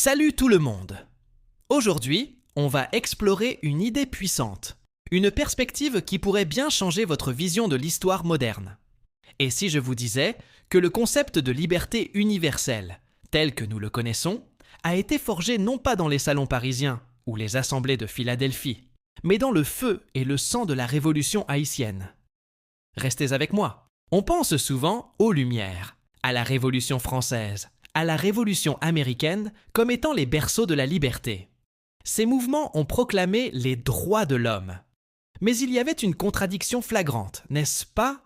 Salut tout le monde! Aujourd'hui, on va explorer une idée puissante, une perspective qui pourrait bien changer votre vision de l'histoire moderne. Et si je vous disais que le concept de liberté universelle, tel que nous le connaissons, a été forgé non pas dans les salons parisiens ou les assemblées de Philadelphie, mais dans le feu et le sang de la Révolution haïtienne. Restez avec moi. On pense souvent aux Lumières, à la Révolution française, à la Révolution américaine comme étant les berceaux de la liberté. Ces mouvements ont proclamé les droits de l'homme. Mais il y avait une contradiction flagrante, n'est-ce pas?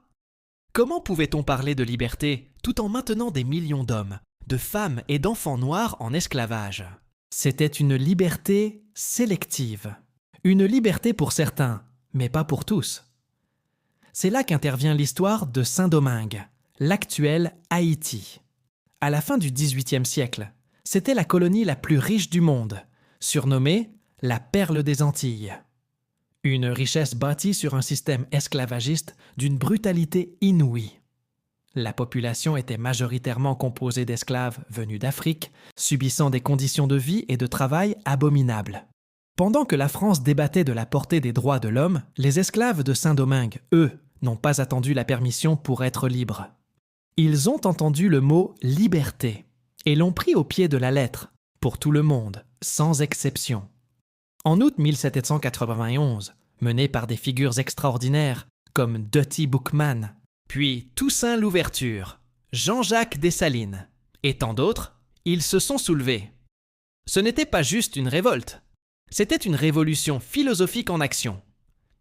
Comment pouvait-on parler de liberté tout en maintenant des millions d'hommes, de femmes et d'enfants noirs en esclavage? C'était une liberté sélective. Une liberté pour certains, mais pas pour tous. C'est là qu'intervient l'histoire de Saint-Domingue, l'actuel Haïti. À la fin du XVIIIe siècle, c'était la colonie la plus riche du monde, surnommée la Perle des Antilles. Une richesse bâtie sur un système esclavagiste d'une brutalité inouïe. La population était majoritairement composée d'esclaves venus d'Afrique, subissant des conditions de vie et de travail abominables. Pendant que la France débattait de la portée des droits de l'homme, les esclaves de Saint-Domingue, eux, n'ont pas attendu la permission pour être libres. Ils ont entendu le mot « liberté » et l'ont pris au pied de la lettre, pour tout le monde, sans exception. En août 1791, menés par des figures extraordinaires comme Dutty Boukman, puis Toussaint Louverture, Jean-Jacques Dessalines et tant d'autres, ils se sont soulevés. Ce n'était pas juste une révolte, c'était une révolution philosophique en action.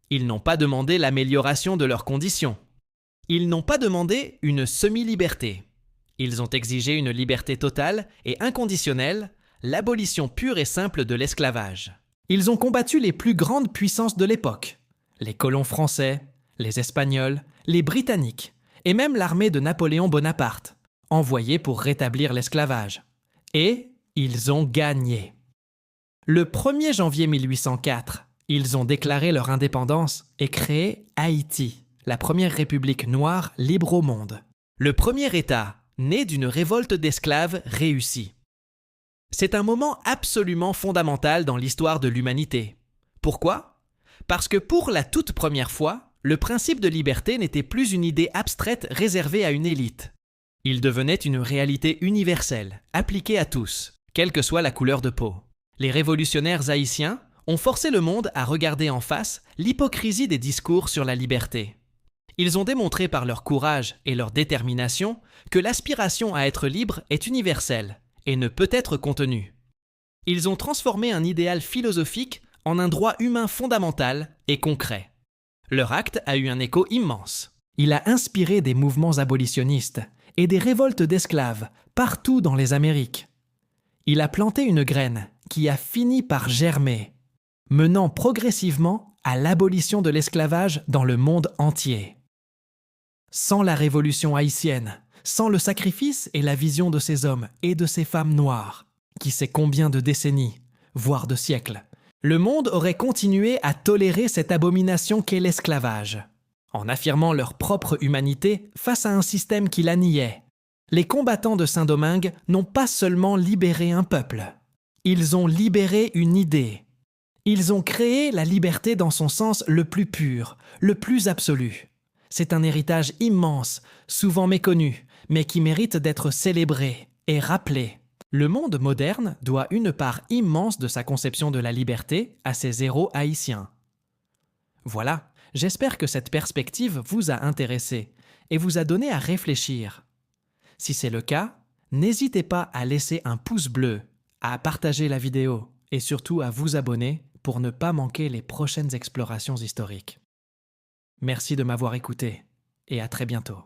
Ils n'ont pas demandé l'amélioration de leurs conditions. Ils n'ont pas demandé une semi-liberté. Ils ont exigé une liberté totale et inconditionnelle, l'abolition pure et simple de l'esclavage. Ils ont combattu les plus grandes puissances de l'époque, les colons français, les Espagnols, les Britanniques, et même l'armée de Napoléon Bonaparte, envoyée pour rétablir l'esclavage. Et ils ont gagné. Le 1er janvier 1804, ils ont déclaré leur indépendance et créé Haïti, la première république noire libre au monde. Le premier État, né d'une révolte d'esclaves réussie. C'est un moment absolument fondamental dans l'histoire de l'humanité. Pourquoi? Parce que pour la toute première fois, le principe de liberté n'était plus une idée abstraite réservée à une élite. Il devenait une réalité universelle, appliquée à tous, quelle que soit la couleur de peau. Les révolutionnaires haïtiens ont forcé le monde à regarder en face l'hypocrisie des discours sur la liberté. Ils ont démontré par leur courage et leur détermination que l'aspiration à être libre est universelle et ne peut être contenue. Ils ont transformé un idéal philosophique en un droit humain fondamental et concret. Leur acte a eu un écho immense. Il a inspiré des mouvements abolitionnistes et des révoltes d'esclaves partout dans les Amériques. Il a planté une graine qui a fini par germer, menant progressivement à l'abolition de l'esclavage dans le monde entier. Sans la révolution haïtienne, sans le sacrifice et la vision de ces hommes et de ces femmes noires, qui sait combien de décennies, voire de siècles, le monde aurait continué à tolérer cette abomination qu'est l'esclavage, en affirmant leur propre humanité face à un système qui la niait. Les combattants de Saint-Domingue n'ont pas seulement libéré un peuple, ils ont libéré une idée. Ils ont créé la liberté dans son sens le plus pur, le plus absolu. C'est un héritage immense, souvent méconnu, mais qui mérite d'être célébré et rappelé. Le monde moderne doit une part immense de sa conception de la liberté à ses héros haïtiens. Voilà, j'espère que cette perspective vous a intéressé et vous a donné à réfléchir. Si c'est le cas, n'hésitez pas à laisser un pouce bleu, à partager la vidéo et surtout à vous abonner pour ne pas manquer les prochaines explorations historiques. Merci de m'avoir écouté et à très bientôt.